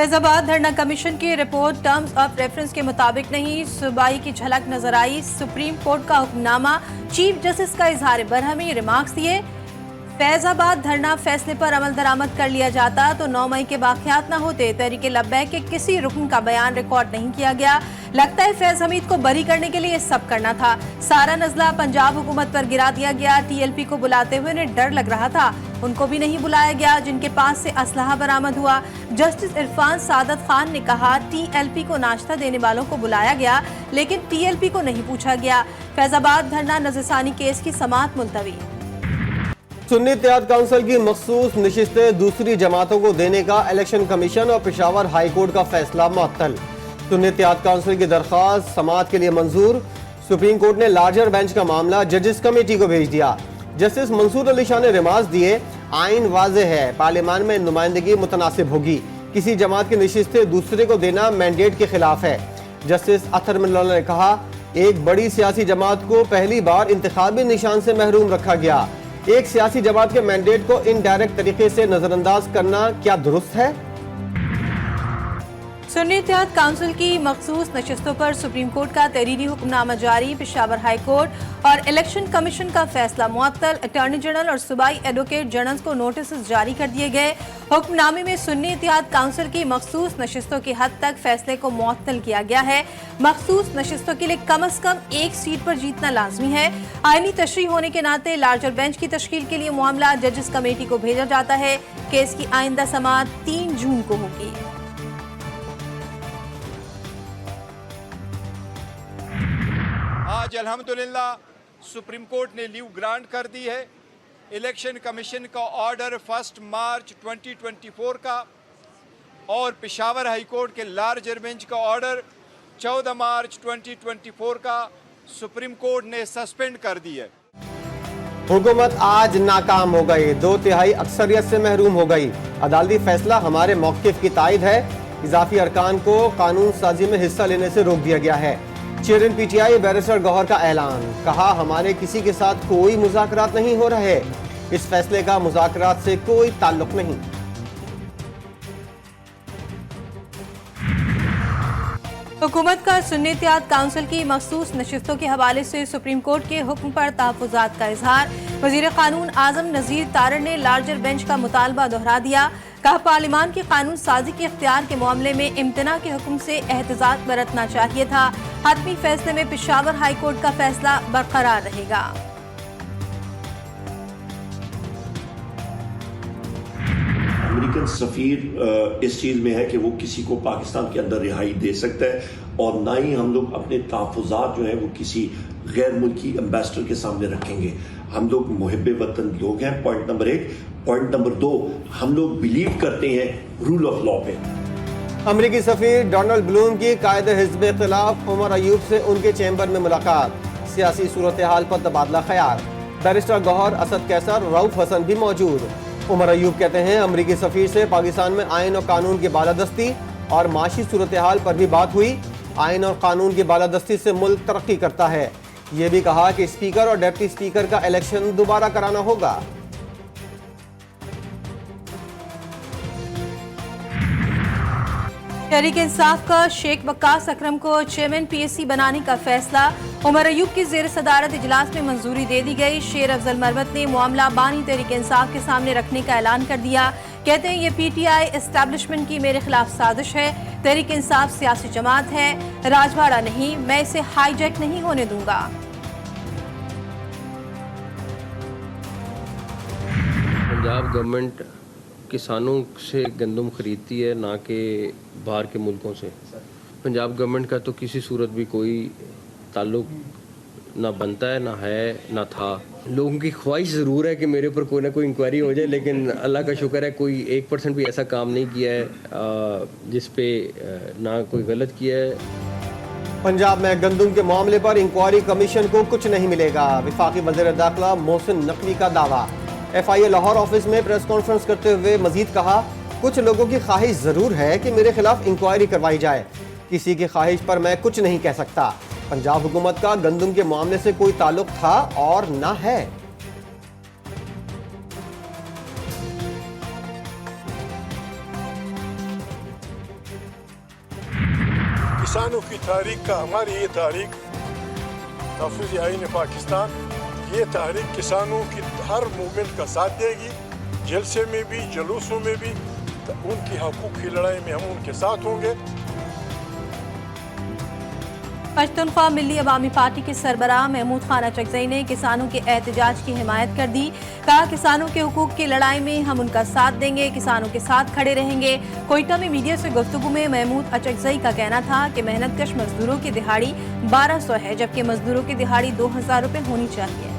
फैजाबाद धरना कमीशन की report terms of reference के मुताबिक नहीं, सूबाई की झलक नजर आई। सुप्रीम कोर्ट का हुक्मनामा, चीफ जस्टिस का इजहार बरहमी, रिमार्क्स दिए। फैजाबाद धरना फैसले पर अमल दरामद कर लिया जाता तो 9 मई के वाकयात न होते। तहरीके लब्बैक के किसी रुकन का बयान रिकॉर्ड नहीं किया गया। लगता है फैज हमीद को बरी करने के लिए ये सब करना था। सारा नजला पंजाब हुकूमत पर गिरा दिया गया। टीएलपी को बुलाते हुए उन्हें डर लग रहा था, उनको भी नहीं बुलाया गया जिनके पास से असलहा बरामद हुआ। जस्टिस इरफान सादत खान ने कहा टीएलपी को नाश्ता देने वालों को बुलाया गया लेकिन टीएलपी को नहीं पूछा गया। फैजाबाद धरना नजरसानी केस की समाअत मुलतवी। सुन्नी इत्तेहाद काउंसिल की मखसूस नशिस्तें दूसरी जमातों को देने का इलेक्शन कमीशन और पेशावर हाई कोर्ट का फैसला मुअत्तल। सुन्नी इत्तेहाद काउंसिल की दरख्वास्त समाअत के लिए मंजूर। सुप्रीम कोर्ट ने लार्जर बेंच का मामला जजेस कमेटी को भेज दिया। जस्टिस मंसूर अली शाह ने रिमार्क्स दिए, आइन वाज़ेह है, पार्लियामान में नुमाइंदगी मुतनासिब होगी। किसी जमात की नशिस्तें दूसरे को देना मैंडेट के खिलाफ है। जस्टिस अतर मिल्ला ने कहा, एक बड़ी सियासी जमात को पहली बार इंतखाबी निशान से महरूम रखा गया। एक सियासी जमात के मैंडेट को इनडायरेक्ट तरीके से नजरअंदाज करना क्या दुरुस्त है? सुन्नी इत्तेहाद काउंसिल की मखसूस नशिस्तों पर सुप्रीम कोर्ट का तहरीरी हुक्मनामा जारी। पेशावर हाई कोर्ट और इलेक्शन कमीशन का फैसला मुअत्तल। अटॉर्नी जनरल और सूबाई एडवोकेट जनरल को नोटिस जारी कर दिए गए। हुक्मनामे में सुन्नी इत्तेहाद काउंसिल की मखसूस नशिस्तों की हद तक फैसले को मुअत्तल किया गया है। मखसूस नशिस्तों के लिए कम अज कम एक सीट पर जीतना लाजमी है। आईनी तशरीह होने के नाते लार्जर बेंच की तश्कील के लिए मामला जजेस कमेटी को भेजा जाता है। केस की आइंदा समाअत 3 जून को होगी। आज अल्हम्दुलिल्लाह सुप्रीम कोर्ट ने लीव ग्रांट कर दी है। इलेक्शन कमीशन का ऑर्डर 1 मार्च 2024 का और पेशावर हाई कोर्ट के लार्जर बेंच का ऑर्डर 14 मार्च 2024 का सुप्रीम कोर्ट ने सस्पेंड कर दी है। हुकूमत आज नाकाम हो गई, 2/3 अक्सरियत से महरूम हो गई। अदालती फैसला हमारे मौक़िफ़ की तायद है। इजाफी अरकान को कानून साजी में हिस्सा लेने से रोक दिया गया है। चेयरमैन पीटीआई बैरिस्टर गौहर का ऐलान, कहा हमारे किसी के साथ कोई मुज़ाकरात नहीं हो रहे। इस फैसले का मुज़ाकरात से कोई ताल्लुक नहीं। हुकूमत का सुन्नी इत्तेहाद काउंसिल की मखसूस नशिस्तों के हवाले से सुप्रीम कोर्ट के हुक्म पर तहफ़्फ़ुज़ात का इजहार। वज़ीर क़ानून आज़म नज़ीर तारड़ ने लार्जर बेंच का मुतालबा दोहरा दिया। कहा पार्लियामान की कानून साजी के इख्तियार के मामले में इम्तना के हुक्म से एहतजाज बरतना चाहिए था। हतमी फैसले में पेशावर हाई कोर्ट का फैसला बरकरार रहेगा। अमेरिकन सफ़ीर इस चीज़ में है कि वो किसी को पाकिस्तान के अंदर रिहाई दे सकता है और ना ही हम लोग अपने तहफ़्फ़ुज़ात जो है वो किसी गैर मुल्की एम्बेसडर के सामने रखेंगे। हम लोग मुहिब्बे वतन लोग हैं, पॉइंट नंबर 1। पॉइंट नंबर 2, हम लोग बिलीव करते हैं रूल ऑफ लॉ पे। अमरीकी सफ़ीर डोनाल्ड ब्लूम की कायदे हिज़्ब इख्तिलाफ उमर अयूब से उनके चैम्बर में मुलाकात। सियासी सूरत हाल पर तबादला ख्याल। बैरिस्टर गौहर, असद कैसर, रऊफ हसन भी मौजूद। उमर अयूब कहते हैं अमरीकी सफ़ीर से पाकिस्तान में आइन और कानून की बालादस्ती और माशी सूरत हाल पर भी बात हुई। आइन और कानून की बालादस्ती से मुल्क तरक्की करता है। ये भी कहा कि स्पीकर और डिप्टी स्पीकर का इलेक्शन दोबारा कराना होगा। तहरीक इंसाफ का शेख वक्कास अकरम को चेयरमैन पीएससी बनाने का फैसला। उमर अयूब की ज़ेर सदारत इजलास में मंजूरी दे दी गई। शेर अफजल मरवत ने मामला बानी तहरीक इंसाफ के सामने रखने का ऐलान कर दिया। कहते हैं ये पीटीआई एस्टैब्लिशमेंट की मेरे खिलाफ साजिश है। तहरीक इंसाफ सियासी जमात है, राजवाड़ा नहीं। मैं इसे हाईजैक नहीं होने दूंगा। पंजाब गवर्नमेंट किसानों से गंदम खरीदती है, ना कि बाहर के मुल्कों से। पंजाब गवर्नमेंट का तो किसी सूरत भी कोई ताल्लुक ना बनता है, ना है, ना था। लोगों की ख्वाहिश ज़रूर है कि मेरे ऊपर कोई ना कोई इंक्वायरी हो जाए, लेकिन अल्लाह का शुक्र है कोई 1% भी ऐसा काम नहीं किया है जिस पे ना कोई गलत किया है। पंजाब में गंदम के मामले पर इंक्वायरी कमीशन को कुछ नहीं मिलेगा। वफाकी वज़ीर दाखिला मोहसिन नकवी का दावा। FIA लाहौर ऑफिस में प्रेस कॉन्फ्रेंस करते हुए मजीद कहा, कुछ लोगों की ख्वाहिश ज़रूर है कि मेरे खिलाफ इंक्वायरी करवाई जाए। किसी की ख्वाहिश पर मैं कुछ नहीं कह सकता। पंजाब हुकूमत का गंदम के मामले से कोई ताल्लुक था और ना है। किसानों की तारीख का, हमारी ये तारीख तहफ़्फ़ुज़ आईन पाकिस्तान, ये तहरीक किसानों की हर मूवमेंट का साथ देगी, जलसे में भी, जुलूसों में भी, उनकी हकूक़ की लड़ाई में हम उनके साथ होंगे। पश्तूनख्वा मिली अवामी पार्टी के सरबराह महमूद खान अचकज़ई ने किसानों के एहतजाज की हिमायत कर दी। कहा, किसानों के हुकूक की लड़ाई में हम उनका साथ देंगे, किसानों के साथ खड़े रहेंगे। कोयटा में मीडिया से गुफ्तगू में महमूद अचकज़ई का कहना था कि मेहनतकश मजदूरों की दिहाड़ी 1200 है, जबकि मजदूरों की दिहाड़ी 2000 रुपये होनी चाहिए।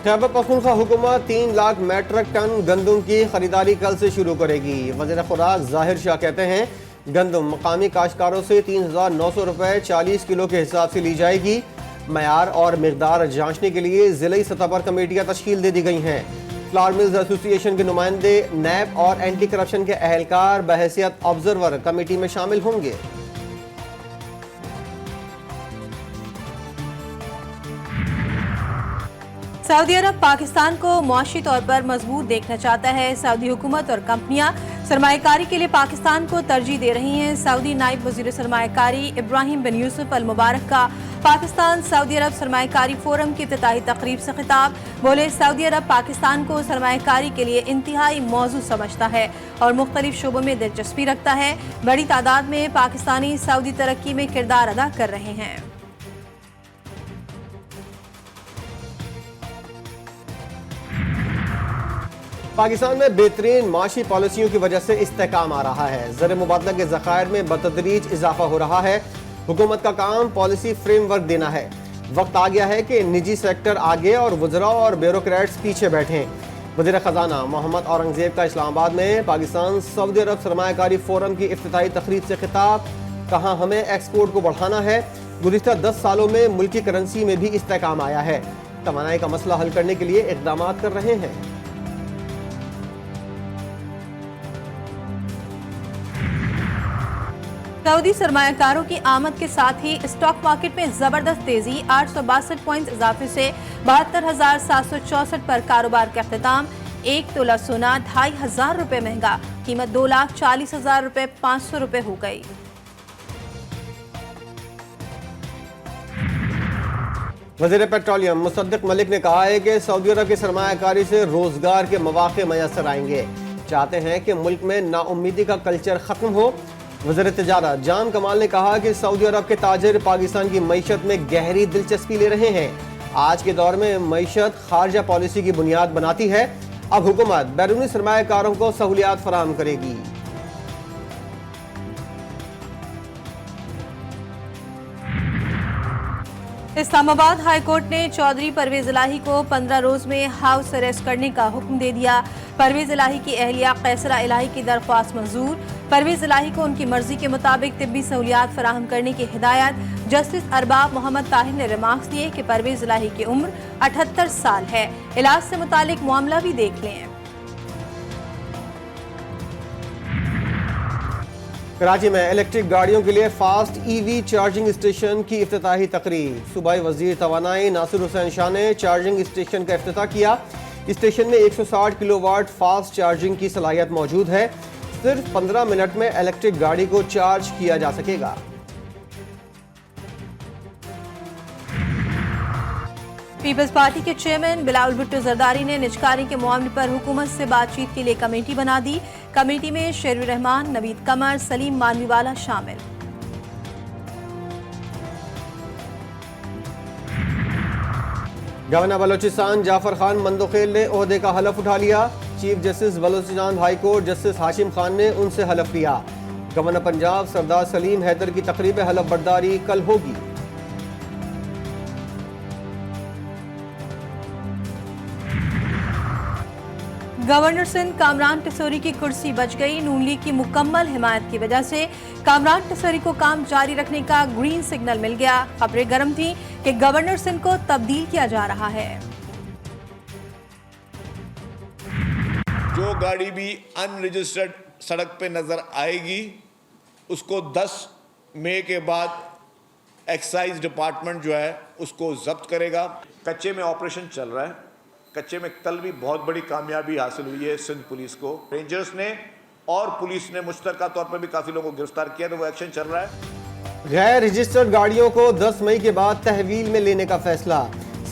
खैबर पख्तूनख्वा हुकूमत 3 लाख मेट्रिक टन गंदम की खरीदारी कल से शुरू करेगी। वज़ीर खुराक ज़ाहिर शाह कहते हैं, गंदम मकामी काश्तकारों से 3900 रुपये 40 किलो के हिसाब से ली जाएगी। मयार और मिकदार जांचने के लिए ज़िली सतह पर कमेटियाँ तश्कील दे दी गई हैं। फ्लावर मिल्स एसोसिएशन के नुमाइंदे, नैब और एंटी करप्शन के अहलकार बहैसियत ऑब्जर्वर कमेटी में शामिल होंगे। सऊदी अरब पाकिस्तान को मुआशी तौर पर मजबूत देखना चाहता है। सऊदी हुकूमत और कंपनियां सरमायाकारी के लिए पाकिस्तान को तरजीह दे रही हैं। सऊदी नायब वजीर सरमायाकारी इब्राहिम बिन यूसुफ अल मुबारक का पाकिस्तान सऊदी अरब सरमायाकारी फोरम की इफ्तिताही तकरीब से खिताब। बोले, सऊदी अरब पाकिस्तान को सरमायाकारी के लिए इंतहाई मौजू समझता है और मुख्तलिफ शोबों में दिलचस्पी रखता है। बड़ी तादाद में पाकिस्तानी सऊदी तरक्की में किरदार अदा कर रहे हैं। पाकिस्तान में बेहतरीन माशी पॉलिसियों की वजह से इस्तेहकाम आ रहा है। ज़र मुबादला के ज़खायर में बतदरीज इजाफा हो रहा है। हुकूमत का काम पॉलिसी फ्रेमवर्क देना है। वक्त आ गया है कि निजी सेक्टर आगे और वज़रा और ब्यूरोक्रेट्स पीछे बैठें। वज़ीर ख़जाना मोहम्मद औरंगज़ेब का इस्लामाबाद में पाकिस्तान सऊदी अरब सरमायाकारी फोरम की इफ्तिताही तकरीब से खिताब। कहा, हमें एक्सपोर्ट को बढ़ाना है। गुज़िश्ता 10 सालों में मुल्की करेंसी में भी इस्तेहकाम आया है। तवानाई का मसला हल करने के लिए इक़दाम कर रहे हैं। सऊदी सरमायाकारों की आमद के साथ ही स्टॉक मार्केट में जबरदस्त तेजी। 862 पॉइंट इजाफे से 72,764 पर कारोबार का अख्तिताम। 1 तोला सोना 2,500 रुपये महंगा, कीमत 2,40,000 रुपये 500 रुपये हो गई। वज़ीर पेट्रोलियम मुसद्दिक मलिक ने कहा है कि सऊदी अरब की सरमायाकारी से रोजगार के मौके मैसर आएंगे। चाहते हैं कि मुल्क में नाउम्मीदी का कल्चर खत्म हो। वज़ीर तिजारत जान कमाल ने कहा कि सऊदी अरब के ताजिर पाकिस्तान की मईशत में गहरी दिलचस्पी ले रहे हैं। आज के दौर में मईशत खारजा पॉलिसी की बुनियाद बनाती है। अब हुकूमत बैरूनी सरमायाकारों को सहूलियात फराहम करेगी। इस्लामाबाद हाई कोर्ट ने चौधरी परवेज इलाही को 15 रोज में हाउस अरेस्ट करने का हुक्म दे दिया। परवेज इलाही की अहलिया कैसरा इलाही की दरख्वास्त मंजूर। परवेज इलाही को उनकी मर्जी के मुताबिक तिब्बी सहूलियात फराहम करने की हिदायत। जस्टिस अरबाब मोहम्मद ताहिर ने रिमार्क्स दिए कि परवेज इलाही की उम्र 78 साल है। इलाज से मुतालिक मामला भी देख लें। कराची में इलेक्ट्रिक गाड़ियों के लिए फास्ट ईवी चार्जिंग स्टेशन की इफ्तिताही तकरीब। सूबाई वजीर तवानाई नासिर हुसैन शाह ने चार्जिंग स्टेशन का इफ्तिताह किया। स्टेशन में 160 किलोवाट फास्ट चार्जिंग की सलाहियत मौजूद है। सिर्फ 15 मिनट में इलेक्ट्रिक गाड़ी को चार्ज किया जा सकेगा। पीपल्स पार्टी के चेयरमैन बिलावल भुट्टो जरदारी ने निजकारी के मामले पर हुकूमत से बातचीत के लिए कमेटी बना दी। कमेटी में शेरुर रहमान, नवीद कमर, सलीम मानवीवाला शामिल। गवर्नर बलोचिस्तान जाफर खान मंदोखेल ने ओहदे का हलफ उठा लिया। Chief justice Balochistan high court justice Hashim Khan ने उनसे हलफ लिया। गवर्नर पंजाब सरदार सलीम हैदर की तकरीब हलफ बर्दारी कल होगी। गवर्नर सिंध कामरान टिसोरी की कुर्सी बच गई। नून लीग की मुकम्मल हिमायत की वजह से कामरान टिसोरी को काम जारी रखने का ग्रीन सिग्नल मिल गया। खबरें गर्म थी कि गवर्नर सिंध को तब्दील किया जा रहा है। जो गाड़ी भी अनरजिस्टर्ड सड़क पे नजर आएगी उसको 10 मई के बाद एक्साइज डिपार्टमेंट जो है उसको जब्त करेगा। कच्चे में ऑपरेशन चल रहा है, कच्चे में कल भी बहुत बड़ी कामयाबी हासिल हुई है सिंध पुलिस को। रेंजर्स ने और पुलिस ने मुश्तरका तौर पर भी काफ़ी लोगों को गिरफ्तार किया, तो वो एक्शन चल रहा है। गैर रजिस्टर्ड गाड़ियों को 10 मई के बाद तहवील में लेने का फैसला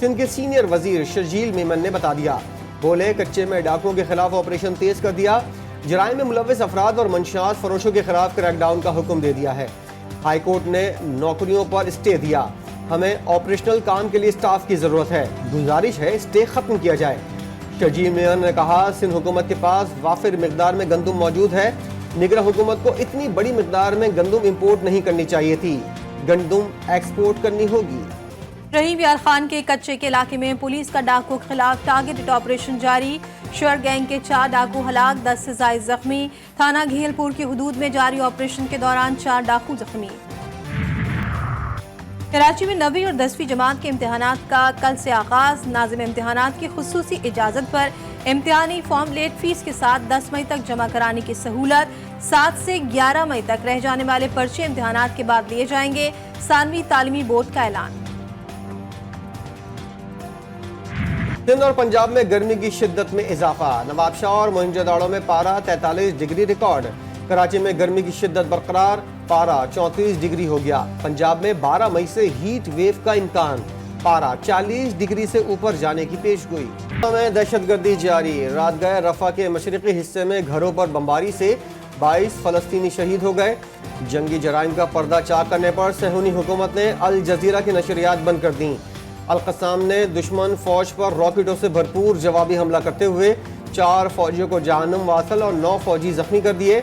सिंध के सीनियर वजीर शर्जील मेमन ने बता दिया। बोले कच्चे में डाकुओं के खिलाफ ऑपरेशन तेज कर दिया, जराइम में मुलव्विस अफराद और मंशियात फरोशों के खिलाफ क्रैकडाउन का हुक्म दे दिया है। हाई कोर्ट ने नौकरियों पर स्टे दिया, हमें ऑपरेशनल काम के लिए स्टाफ की जरूरत है, गुजारिश है स्टे खत्म किया जाए। शर्जील मेमन ने कहा सिंध हुकूमत के पास वाफिर मिकदार में गंदम मौजूद है, निगरान हुकूमत को इतनी बड़ी मिकदार में गंदम इंपोर्ट नहीं करनी चाहिए थी, गंदम एक्सपोर्ट करनी होगी। रहीम यार खान के कच्चे के इलाके में पुलिस का डाकुओं के खिलाफ टारगेटेड ऑपरेशन जारी। शोर गैंग के 4 डाकू हलाक, 10 से जायद जख्मी। थाना घेलपुर की हुदूद में जारी ऑपरेशन के दौरान 4 डाकू जख्मी। कराची में 9वीं और 10वीं जमात के इम्तिहानात का कल से आगाज। नाज़िम इम्तिहानात की खुसूसी इजाज़त पर इम्तिहानी फॉर्म लेट फीस के साथ 10 मई तक जमा कराने की सहूलत। 7 से 11 मई तक रह जाने वाले पर्चे इम्तिहानात के बाद लिए जाएंगे। सानवी तालीमी बोर्ड का ऐलान। सिंध और पंजाब में गर्मी की शिद्दत में इजाफा। नवाबशाह और मोहनजोदड़ो में पारा 43 डिग्री रिकॉर्ड। कराची में गर्मी की शिद्दत बरकरार, पारा 34 डिग्री हो गया। पंजाब में 12 मई से हीट वेव का इम्कान, पारा 40 डिग्री से ऊपर जाने की पेशगोई। में दहशतगर्दी जारी। रात गए रफा के मशरकी हिस्से में घरों पर बमबारी से 22 फलस्तीनी शहीद हो गए। जंगी जराइम का पर्दा चाक करने पर सहूनी हुकूमत ने अल जजीरा की नशरियात बंद कर दी। अल-कसाम ने दुश्मन फौज पर रॉकेटों से भरपूर जवाबी हमला करते हुए 4 फौजियों को जहन्नुम वासल और 9 फौजी जख्मी कर दिए।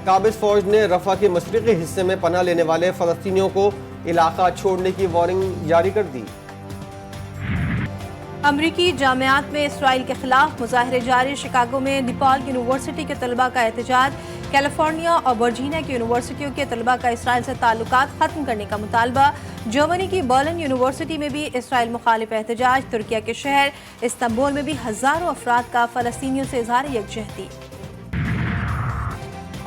काबिज फौज ने रफा के मशरकी हिस्से में पनाह लेने वाले फलस्तीनियों को इलाका छोड़ने की वार्निंग जारी कर दी। अमरीकी जामियात में इसराइल के खिलाफ मुजाहरे जारी। शिकागो में डिपॉल यूनिवर्सिटी के तलबा का एहतजाज। कैलिफोर्निया और वर्जीनिया की यूनिवर्सिटियों के तलबा का इसराइल से ताल्लुकात खत्म करने का मुतालबा। जर्मनी की बर्लिन यूनिवर्सिटी में भी इसराइल मुखालिफ एहतजाज। तुर्किया के शहर इस्तांबुल में भी हजारों अफराद का फलस्तीनियों से इजहार यकजहती।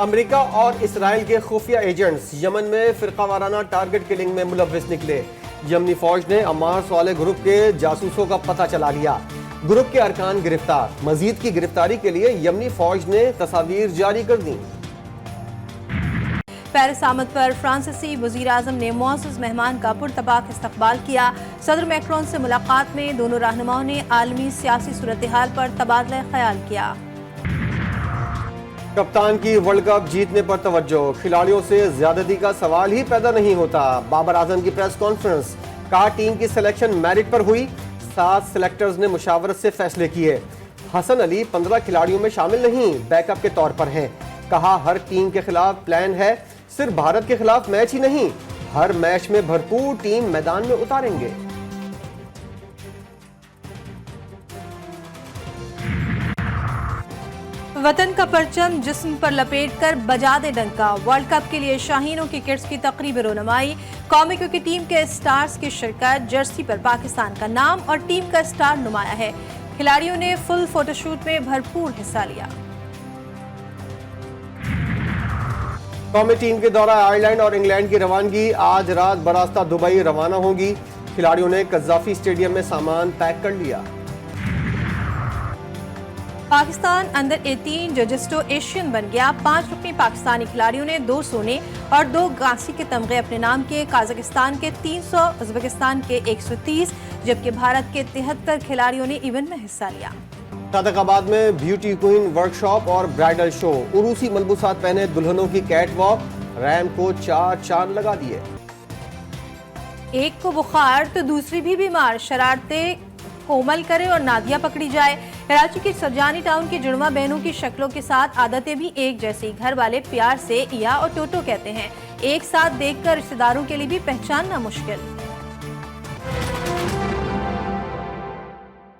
अमेरिका और इसराइल के खुफिया एजेंट्स यमन में फिरकावाराना टारगेट किलिंग में मुलव्विस निकले। यमनी फौज ने अमार वाले ग्रुप के जासूसों का पता चला लिया। ग्रुप के अरकान गिरफ्तार। मजीद की गिरफ्तारी के लिए यमनी फौज ने तस्वीर जारी कर दी। पेरिस आमद पर फ्रांसीसी वजीर आजम ने मुअज़्ज़ज़ मेहमान का पुरतबाक इस्तकबाल किया। सदर मैक्रोन से मुलाकात में दोनों रहनुमाओं ने आलमी सियासी सूरत हाल पर तबादला ख्याल किया। कप्तान की वर्ल्ड कप जीतने पर तवज्जो। खिलाड़ियों से ज्यादती का सवाल ही पैदा नहीं होता। बाबर आजम की प्रेस कॉन्फ्रेंस। कहा टीम की सिलेक्शन मेरिट पर हुई, 7 सिलेक्टर्स ने मुशावरत से फैसले किए। हसन अली 15 खिलाड़ियों में शामिल नहीं, बैकअप के तौर पर हैं। कहा हर टीम के खिलाफ प्लान है, सिर्फ भारत के खिलाफ मैच ही नहीं, हर मैच में भरपूर टीम मैदान में उतारेंगे। वतन का परचम जिस्म पर लपेटकर बजा दे डंका। वर्ल्ड कप के लिए शाहीनों की किट्स की तकरीबी रोनुमाई। कौमी क्रिकेट टीम के स्टार्स की शिरकत। जर्सी पर पाकिस्तान का नाम और टीम का स्टार नुमाया है। खिलाड़ियों ने फुल फोटोशूट में भरपूर हिस्सा लिया। कौमी टीम के दौरा आयरलैंड और इंग्लैंड की रवानगी आज रात बरास्ता दुबई रवाना होगी। खिलाड़ियों ने कज़ाफी स्टेडियम में सामान पैक कर लिया। पाकिस्तान अंडर 18 जजिस्टो एशियन बन गया। 5 रुकनी पाकिस्तानी खिलाड़ियों ने 2 सोने और 2 कांसे के तमगे अपने नाम किए। कजाकिस्तान के 300, उज़्बेकिस्तान के 130, जबकि भारत के 73 खिलाड़ियों ने इवेंट में हिस्सा लिया। सादकाबाद में ब्यूटी क्वीन वर्कशॉप और ब्राइडल शो। उरूसी मलबूसात पहने दुल्हनों की कैट वॉक। रैम को 4 चांद लगा दिए। एक को बुखार तो दूसरी भी बीमार। शरारतें कोमल करे और नादिया पकड़ी जाए। कराची की सरजानी टाउन की जुड़वा बहनों की शक्लों के साथ आदतें भी एक जैसी। घर वाले प्यार से इया और टोटो कहते हैं। एक साथ देखकर रिश्तेदारों के लिए भी पहचानना मुश्किल।